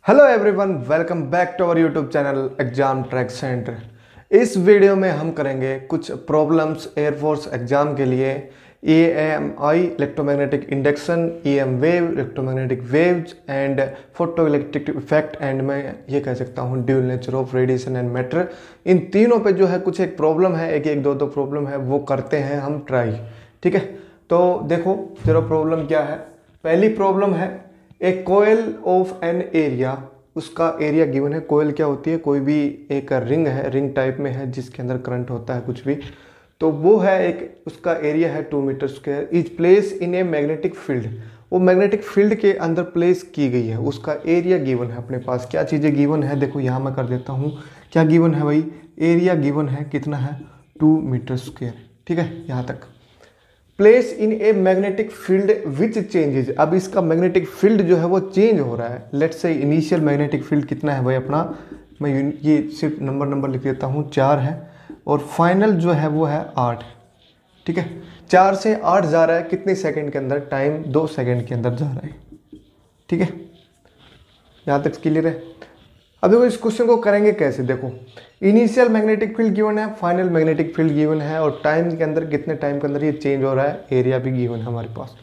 Hello everyone, welcome back to our YouTube channel exam track centre. इस video में हम करेंगे कुछ प्रॉब्लम्स एयरफोर्स एग्जाम के लिए। EMI electromagnetic induction, EM wave, electromagnetic waves and photo electric effect and मैं ये कह सकता हूँ dual nature of radiation and matter. इन तीनों पे जो है कुछ एक प्रॉब्लम है, एक दो प्रॉब्लम है, वो करते हैं हम ट्राई। ठीक है, तो देखो चलो प्रॉब्लम क्या है। पहली प्रॉब्लम है ए कोयल ऑफ एन एरिया, उसका एरिया गिवन है। कोयल क्या होती है? कोई भी एक रिंग है, रिंग टाइप में है जिसके अंदर करंट होता है कुछ भी, तो वो है एक, उसका एरिया है 2 metre square, is place in a magnetic field. वो मैग्नेटिक फील्ड के अंदर प्लेस की गई है, उसका एरिया गिवन है। अपने पास क्या चीज़ें गिवन है, देखो यहाँ मैं कर देता हूँ। क्या गिवन है भाई? एरिया गिवन है, कितना है? 2 मीटर स्क्वायर। ठीक है, यहाँ तक। Place in a magnetic field which changes, अब इसका मैग्नेटिक फील्ड जो है वो चेंज हो रहा है। Let's say initial magnetic field कितना है भाई अपना, मैं ये सिर्फ नंबर लिख देता हूँ, 4 है, और फाइनल जो है वो है 8। ठीक है, 4 से 8 जा रहा है कितने सेकंड के अंदर? टाइम 2 सेकंड के अंदर जा रहा है। ठीक है, यहाँ तक क्लियर है। अब देखो इस क्वेश्चन को करेंगे कैसे। देखो इनिशियल मैग्नेटिक फील्ड गिवन है, फाइनल मैग्नेटिक फील्ड गिवन है, और टाइम के अंदर कितने टाइम के अंदर ये चेंज हो रहा है, एरिया भी गिवन है हमारे पास।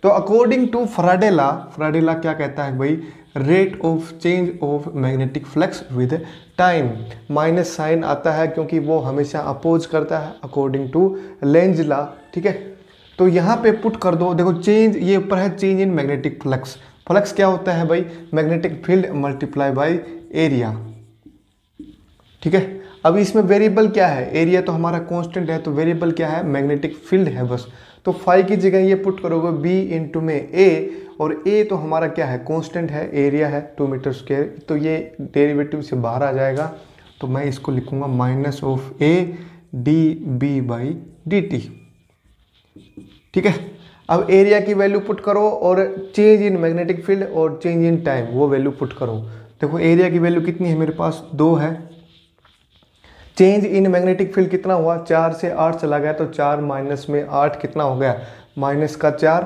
तो according to Faraday law, Faraday law क्या कहता है भाई? Rate of change of magnetic flux with time. Minus sign आता है क्योंकि वो हमेशा अपोज करता है अकॉर्डिंग टू लेंज लॉ। ठीक है, तो यहाँ पे पुट कर दो। देखो चेंज, ये ऊपर है change in magnetic flux. Flux क्या होता है भाई? Magnetic field multiply by area. ठीक है, अब इसमें वेरिएबल क्या है? एरिया तो हमारा कांस्टेंट है, तो वेरिएबल क्या है? मैग्नेटिक फील्ड है बस। तो फाई की जगह ये पुट करोगे बी इंटू में ए, और ए तो हमारा क्या है? कांस्टेंट है, एरिया है 2 मीटर स्क्वायर, तो ये डेरिवेटिव से बाहर आ जाएगा। तो मैं इसको लिखूंगा minus of a d b by d t. ठीक है, अब एरिया की वैल्यू पुट करो और चेंज इन मैग्नेटिक फील्ड और चेंज इन टाइम वो वैल्यू पुट करो। देखो एरिया की वैल्यू कितनी है मेरे पास? 2 है। चेंज इन मैग्नेटिक फील्ड कितना हुआ? 4 से 8 चला गया, तो 4 माइनस में 8 कितना हो गया? माइनस का 4।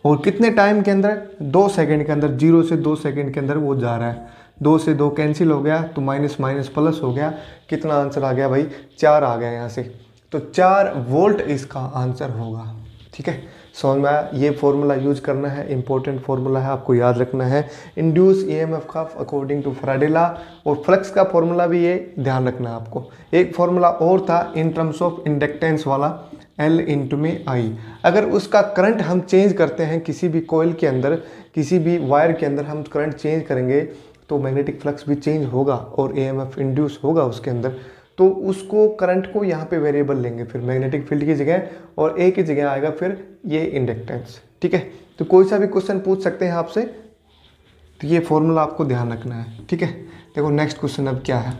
और कितने टाइम के अंदर? 2 सेकंड के अंदर, 0 से 2 सेकंड के अंदर वो जा रहा है। 2 से 2 कैंसिल हो गया, तो माइनस माइनस प्लस हो गया। कितना आंसर आ गया भाई? 4 आ गया यहाँ से। तो 4 वोल्ट इसका आंसर होगा। ठीक है, समझ में आया? ये फॉर्मूला यूज करना है, इंपॉर्टेंट फॉर्मूला है, आपको याद रखना है। इंड्यूस ईएमएफ का अकॉर्डिंग टू फैराडे लॉ, और फ्लक्स का फॉर्मूला भी ये ध्यान रखना है आपको। एक फॉर्मूला और था इन टर्म्स ऑफ इंडक्टेंस वाला, L इंटू में आई। अगर उसका करंट हम चेंज करते हैं किसी भी कोयल के अंदर, किसी भी वायर के अंदर हम करंट चेंज करेंगे, तो मैग्नेटिक फ्लक्स भी चेंज होगा और EMF इंड्यूस होगा उसके अंदर। तो उसको करंट को यहाँ पे वेरिएबल लेंगे फिर मैग्नेटिक फील्ड की जगह, और ए की जगह आएगा फिर ये इंडक्टेंस। ठीक है, तो कोई सा भी क्वेश्चन पूछ सकते हैं आपसे, तो ये फॉर्मूला आपको ध्यान रखना है। ठीक है, देखो नेक्स्ट क्वेश्चन अब क्या है।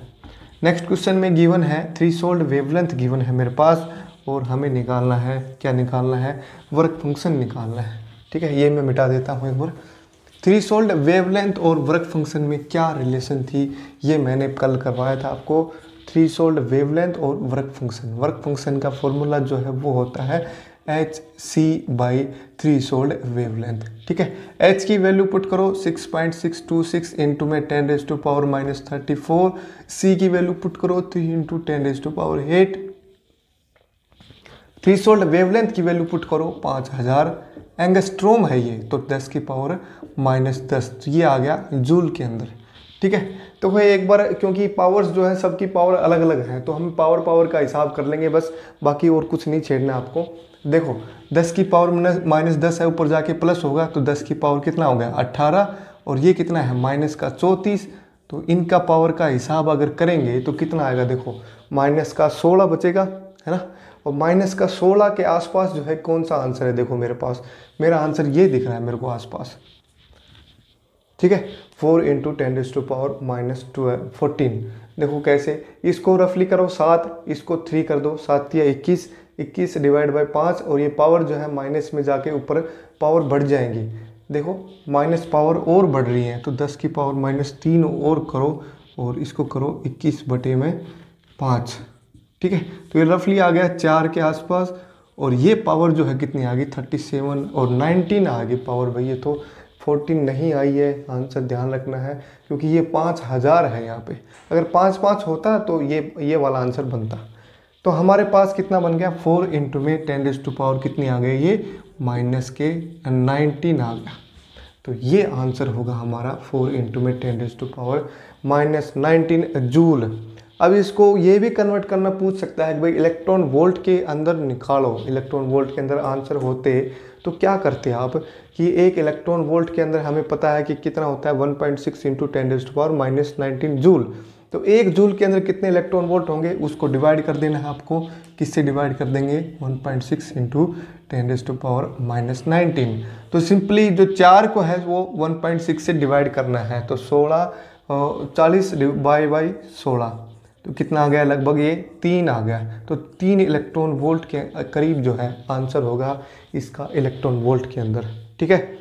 नेक्स्ट क्वेश्चन में गिवन है थ्रेशोल्ड वेवलेंथ गिवन है मेरे पास, और हमें निकालना है, क्या निकालना है? वर्क फंक्शन निकालना है। ठीक है, ये मैं मिटा देता हूँ एक बार। थ्रेशोल्ड वेवलेंथ और वर्क फंक्शन में क्या रिलेशन थी, ये मैंने कल करवाया था आपको। थ्रेशोल्ड वेवलेंथ और वर्क फंक्शन का फॉर्मूला जो है वो होता है h c by threshold wavelength. ठीक है, एच की वैल्यू पुट करो 6.626 इंटू में 10⁻⁻34। सी की वैल्यू पुट करो 3 इंटू 10⁸8। थ्रेशोल्ड वेवलेंथ की वैल्यू पुट करो 5000 एंगस्ट्रोम है ये, तो 10⁻−10, तो ये आ गया जूल के अंदर। ठीक है, तो भाई एक बार, क्योंकि पावर्स जो है सबकी पावर अलग अलग है, तो हम पावर का हिसाब कर लेंगे बस, बाकी और कुछ नहीं छेड़ना आपको। देखो 10⁻−10 है, ऊपर जाके प्लस होगा, तो 10 की पावर कितना हो गया? 18, और ये कितना है? माइनस का 34। तो इनका पावर का हिसाब अगर करेंगे तो कितना आएगा? देखो माइनस का 16 बचेगा, है ना, और माइनस का 16 के आसपास जो है कौन सा आंसर है? देखो मेरे पास, मेरा आंसर ये दिख रहा है मेरे को आसपास। ठीक है, 4 इंटू 10⁻−14। देखो कैसे, इसको रफली करो 7, इसको 3 कर दो, 7 या 21, 21 डिवाइड बाई 5, और ये पावर जो है माइनस में जाके ऊपर पावर बढ़ जाएंगी। देखो माइनस पावर और बढ़ रही है, तो 10⁻−3 और करो, और इसको करो 21/5। ठीक है, तो ये रफली आ गया 4 के आसपास, और ये पावर जो है कितनी आ गई? 37 और 19 आ गई पावर भाई, ये तो 14 नहीं आई है, आंसर ध्यान रखना है, क्योंकि ये 5000 है यहाँ पे। अगर 5 5 होता तो ये वाला आंसर बनता। तो हमारे पास कितना बन गया, 4 इंटू में 10⁻⁴ कितनी आ गई, ये -19 आ गया। तो ये आंसर होगा हमारा 4 इंटू में 10⁻⁻19 जूल। अब इसको ये भी कन्वर्ट करना पूछ सकता है कि भाई इलेक्ट्रॉन वोल्ट के अंदर निकालो, इलेक्ट्रॉन वोल्ट के अंदर आंसर होते तो क्या करते आप कि एक इलेक्ट्रॉन वोल्ट के अंदर हमें पता है कि कितना होता है 1.6 इंटू 10⁻⁻19 जूल। तो 1 जूल के अंदर कितने इलेक्ट्रॉन वोल्ट होंगे उसको डिवाइड कर देना है आपको। किससे डिवाइड कर देंगे, 1.6 इंटू 10⁻⁻19। तो सिंपली जो 4 को है वो 1.6 से डिवाइड करना है। तो 40 बाई 16 तो कितना आ गया, लगभग ये 3 आ गया। तो 3 इलेक्ट्रॉन वोल्ट के करीब जो है आंसर होगा इसका इलेक्ट्रॉन वोल्ट के अंदर। ठीक है,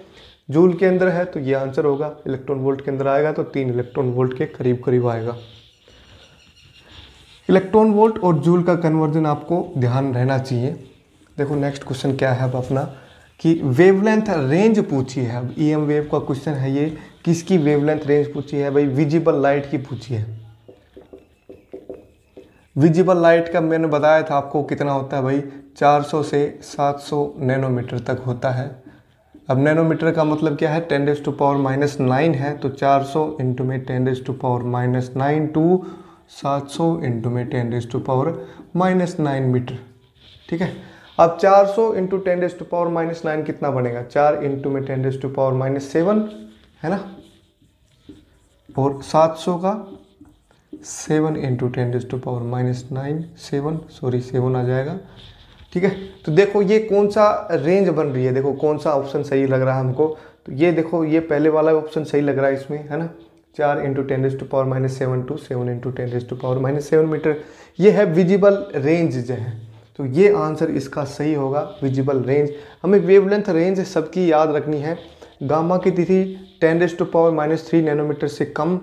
जूल के अंदर है तो ये आंसर होगा, इलेक्ट्रॉन वोल्ट के अंदर आएगा तो 3 इलेक्ट्रॉन वोल्ट के करीब करीब आएगा। इलेक्ट्रॉन वोल्ट और जूल का कन्वर्जन आपको ध्यान रहना चाहिए। देखो नेक्स्ट क्वेश्चन क्या है अब अपना कि वेवलेंथ रेंज पूछी है। अब EM वेव का क्वेश्चन है ये, किसकी वेवलेंथ रेंज पूछी है भाई, विजिबल लाइट की पूछी है। विजिबल लाइट का मैंने बताया था आपको कितना होता है भाई, 400 से 700 नैनोमीटर तक होता है। अब नैनोमीटर का मतलब क्या है, 10⁻⁻9 है। तो 400 इंटू में 10⁻⁻9 टू 700 इंटू में 10⁻⁻9 मीटर। ठीक है, अब 400 इंटू 10⁻⁻9 कितना बनेगा, 4 इंटू में 10⁻⁻7 है ना, और 700 का 7 इंटू 10⁻⁻9 7 आ जाएगा। ठीक है, तो देखो ये कौन सा रेंज बन रही है, देखो कौन सा ऑप्शन सही लग रहा है हमको। तो ये देखो ये पहले वाला ऑप्शन सही लग रहा है इसमें, है ना, 4 इंटू 10⁻⁻7 टू 7 इंटू 10⁻�7 मीटर, ये है विजिबल रेंज जो है। तो ये आंसर इसका सही होगा, विजिबल रेंज। हमें वेवलेंथ रेंज सबकी याद रखनी है। गामा की तिथि 10⁻⁻3 नैनोमीटर से कम,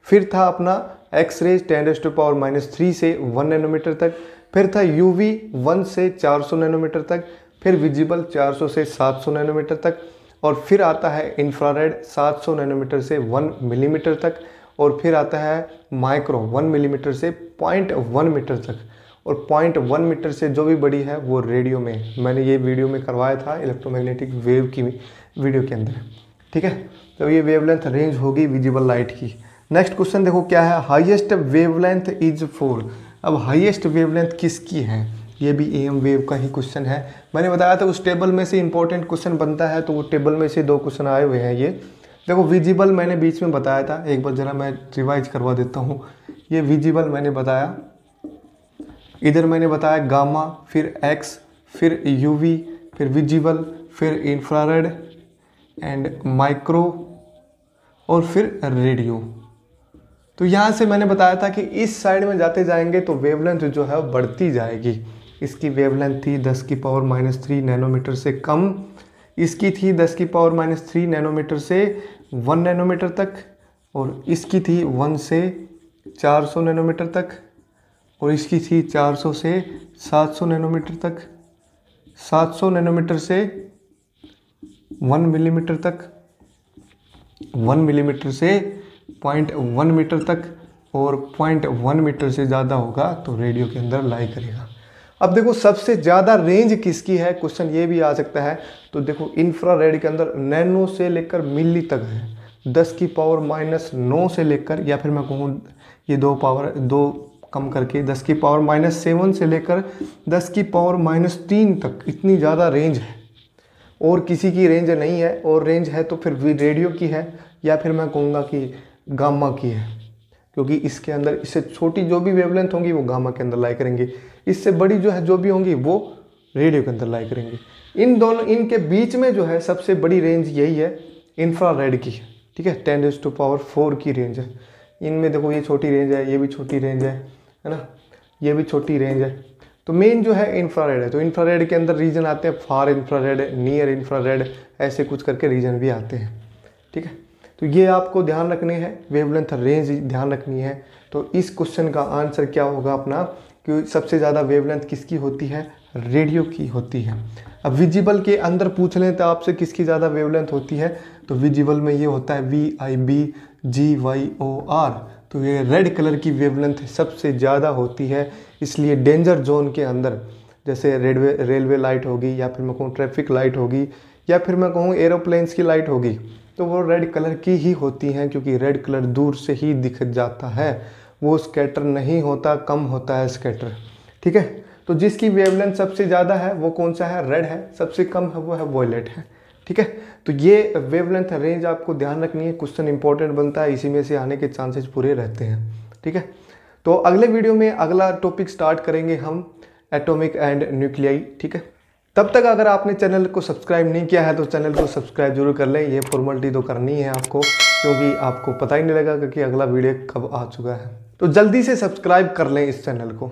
फिर था अपना एक्स रेज 10⁻⁻3 से 1 नैनोमीटर तक, फिर था यूवी 1 से 400 नैनोमीटर तक, फिर विजिबल 400 से 700 नैनोमीटर तक, और फिर आता है इंफ्रारेड 700 नैनोमीटर से 1 मिलीमीटर तक, और फिर आता है माइक्रो 1 मिलीमीटर से 0.1 मीटर तक, और 0.1 मीटर से जो भी बड़ी है वो रेडियो में। मैंने ये वीडियो में करवाया था इलेक्ट्रोमैग्नेटिक वेव की वीडियो के अंदर। ठीक है, तो ये वेवलेंथ रेंज होगी विजिबल लाइट की। नेक्स्ट क्वेश्चन देखो क्या है, हाईएस्ट वेवलेंथ इज 4। अब हाईएस्ट वेवलेंथ किसकी है, ये भी EM वेव का ही क्वेश्चन है। मैंने बताया था उस टेबल में से इंपॉर्टेंट क्वेश्चन बनता है, तो वो टेबल में से 2 क्वेश्चन आए हुए हैं। ये देखो विजिबल मैंने बीच में बताया था, एक बार जरा मैं रिवाइज करवा देता हूँ। ये विजिबल मैंने बताया, इधर मैंने बताया गामा, फिर एक्स, फिर यूवी, फिर विजिबल, फिर इंफ्रारेड एंड माइक्रो, और फिर रेडियो। तो यहाँ से मैंने बताया था कि इस साइड में जाते जाएंगे तो वेवलेंथ जो है वो बढ़ती जाएगी। इसकी वेवलेंथ थी 10⁻³ नैनोमीटर से कम, इसकी थी 10⁻³ नैनोमीटर से 1 नैनोमीटर तक, और इसकी थी 1 से 400 नैनोमीटर तक, और इसकी थी 400 से 700 नैनोमीटर तक, 700 नैनोमीटर से 1 मिलीमीटर तक, 1 मिलीमीटर से 0.1 मीटर तक, और 0.1 मीटर से ज़्यादा होगा तो रेडियो के अंदर लाई करेगा। अब देखो सबसे ज़्यादा रेंज किसकी है, क्वेश्चन ये भी आ सकता है। तो देखो इंफ्रारेड के अंदर नैनो से लेकर मिली तक है, 10⁻⁻9 से लेकर, या फिर मैं कहूँ ये 2 कम करके 10⁻⁻7 से लेकर 10⁻⁻3 तक, इतनी ज़्यादा रेंज है। और किसी की रेंज नहीं है, और रेंज है तो फिर रेडियो की है, या फिर मैं कहूँगा कि गामा की है, क्योंकि इसके अंदर इससे छोटी जो भी वेवलेंथ होंगी वो गामा के अंदर लाई करेंगे, इससे बड़ी जो है जो भी होंगी वो रेडियो के अंदर लाई करेंगे। इन दोनों, इनके बीच में जो है सबसे बड़ी रेंज यही है इंफ्रारेड की। ठीक है, 10⁻⁴ की रेंज है। इनमें देखो ये छोटी रेंज है, ये भी छोटी रेंज है ना, ये भी छोटी रेंज है। तो मेन जो है इंफ्रारेड है। तो इंफ्रारेड के अंदर रीजन आते हैं फार इंफ्रारेड, नियर इंफ्रारेड, ऐसे कुछ करके रीजन भी आते हैं। ठीक है, तो ये आपको ध्यान रखने हैं, वेवलेंथ रेंज ध्यान रखनी है। तो इस क्वेश्चन का आंसर क्या होगा अपना, कि सबसे ज़्यादा वेवलेंथ किसकी होती है, रेडियो की होती है। अब विजिबल के अंदर पूछ लें तो आपसे किसकी ज़्यादा वेवलेंथ होती है, तो विजिबल में ये होता है VIBGYOR। तो ये रेड कलर की वेवलेंथ सबसे ज़्यादा होती है, इसलिए डेंजर जोन के अंदर जैसे रेलवे लाइट होगी, या फिर मैं कहूँ ट्रैफिक लाइट होगी, या फिर मैं कहूँ एरोप्लेन्स की लाइट होगी, तो वो रेड कलर की ही होती हैं, क्योंकि रेड कलर दूर से ही दिख जाता है, वो स्कैटर नहीं होता, कम होता है स्कैटर। ठीक है, तो जिसकी वेवलेंथ सबसे ज़्यादा है वो कौन सा है? रेड है। सबसे कम है वो है वॉयलेट है। ठीक है, तो ये वेवलेंथ रेंज आपको ध्यान रखनी है, क्वेश्चन इंपॉर्टेंट बनता है, इसी में से आने के चांसेस पूरे रहते हैं। ठीक है, तो अगले वीडियो में अगला टॉपिक स्टार्ट करेंगे हम एटॉमिक एंड न्यूक्लियाई। ठीक है, तब तक अगर आपने चैनल को सब्सक्राइब नहीं किया है तो चैनल को सब्सक्राइब जरूर कर लें। ये फॉर्मेलिटी तो करनी है आपको, क्योंकि आपको पता ही नहीं लगेगा कि अगला वीडियो कब आ चुका है। तो जल्दी से सब्सक्राइब कर लें इस चैनल को।